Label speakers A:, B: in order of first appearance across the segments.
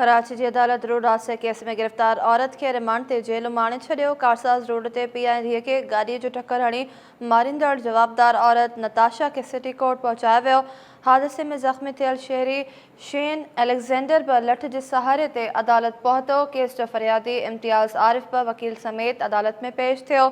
A: कराची की अदालत रोड हादसे केस में गिरफ़्तार औरत के रिमांड ते जेल माणे छॾियो। कारसाज़ रोड ते पीउ ऐं धीउ खे गाॾीअ जो टक्कर हणी मारींदड़ जवाबदार औरत नताशा खे सिटी कोर्ट पहुचायो वियो। हादसे में ज़ख़्मी थियल शहरी शेन एलेक्जेंडर बि लठ जे सहारे ते अदालत पहुतो। केस जो फरियादी इम्तियाज़ आरिफ बि वकील समेत अदालत में पेश थियो।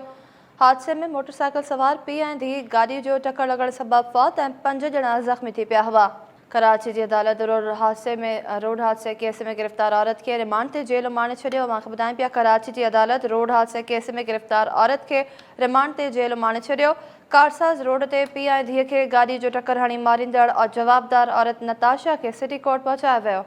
A: हादसे में मोटरसाइकिल सवार पीउ ऐं धीउ गाॾी जो टक्कर लॻण सबबि फ़ौत ऐं 5 ॼणा ज़ख़्मी थी पिया हुआ। कराची की अदालत रोड हादसे केस में गिरफ़्तार औरत के रिमांड ते जेल माणे छॾियो। मांखे ॿुधाइनि पिया कराची की अदालत रोड हादसे केस में गिरफ़्तार औरत के रिमांड ते जेल माणे छॾियो। कारसाज़ रोड ते पीउ ऐं धीउ खे गाॾी जो टक्कर हणी मारींदड़ और जवाबदार औरत नताशा के सिटी कोर्ट पहुचायो वियो।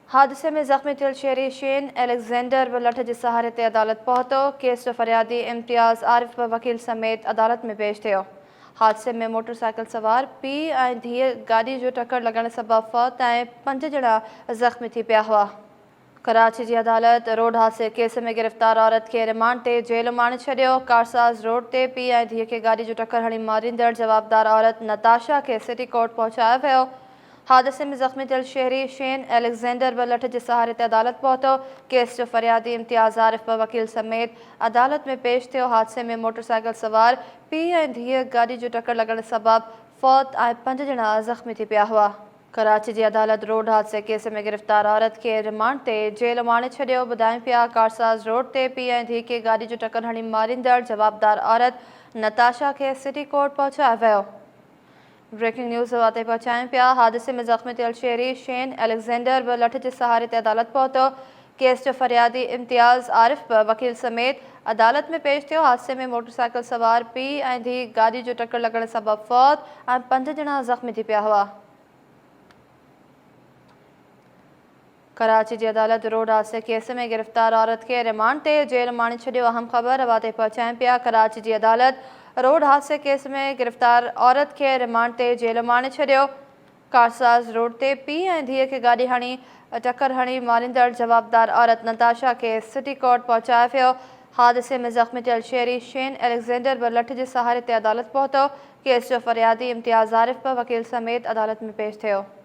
A: हादसे में ज़ख़्मी थियल शहरी शेन एलेक्जेंडर बि लठ जे सहारे ते अदालत पहुतो। केस जो फरियादी इम्तियाज़ आरिफ बि वकील समेत अदालत में पेश थियो। हादसे में मोटरसाइकिल सवार पीउ ऐं धीउ गाॾी जो टक्कर लॻण सबबि फ़ौत ऐं 5 ॼणा ज़ख़्मी थी पिया हुआ। कराची की अदालत रोड हादसे केस में गिरफ़्तार औरत के रिमांड ते जेल माणे छॾियो। कारसाज़ रोड ते पीउ ऐं धीउ खे गाॾी जो टक्कर हणी मारींदड़ जवाबदार औरत नताशा के सिटी कोर्ट पहुचायो वियो। हादसे में ज़ख़्मी थियल शहरी शेन एलेक्जेंडर बि लठ जे सहारे ते अदालत पहुतो। केस जो फरियादी इम्तियाज़ आरिफ बि वकील समेत अदालत में पेश थियो। हादसे में मोटरसाइकिल सवार पीउ ऐं धीउ गाॾी जो टक्कर लॻण सबबि फ़ौत ऐं 5 ॼणा ज़ख़्मी थी पिया हुआ। कराची की अदालत रोड हादसे केस में गिरफ़्तार औरत के रिमांड ते जेल माणे छॾियो। ॿुधाइनि पिया कारसाज़ रोड ते पीउ ऐं धीउ खे गाॾी जो टक्कर हणी मारींदड़ जवाबदार औरत नताशा के सिटी कोर्ट पहुचायो वियो। ब्रेकिंग न्यूज़ वाते पहुचाइनि पिया। हादसे में ज़ख़्मी थियल शहरी शेन एलेक्जेंडर बि लठ जे सहारे ते अदालत पहुतो। केस जो फरियादी इम्तियाज़ आरिफ बि वकील समेत अदालत में पेश थियो। हादसे में मोटरसाइकिल सवार पीउ ऐं धीउ गाॾी जो टक्कर लॻण सबबि फ़ौत ऐं 5 ॼणा ज़ख़्मी थी पिया हुआ। कराची की अदालत रोड हादसे केस में गिरफ़्तार औरत के रिमांड ते जेल माणे छॾियो। अहम ख़बर वाते पहुचाइनि पिया। कराची की अदालत रोड हादसे केस में गिरफ़्तार औरत के रिमांड ते जेल माणे छॾियो। कारसाज़ रोड ते पीउ ऐं धीउ खे गाॾी हणी टक्कर हणी मारींदड़ जवाबदार औरत नताशा के सिटी कोर्ट पहुचायो वियो। हादसे में ज़ख़्मी थियल शहरी शेन एलेक्जेंडर बि लठ जे सहारे ते अदालत पहुतो। केस जो फरियादी इम्तियाज़ आरिफ बि वकील समेत अदालत में पेश थियो।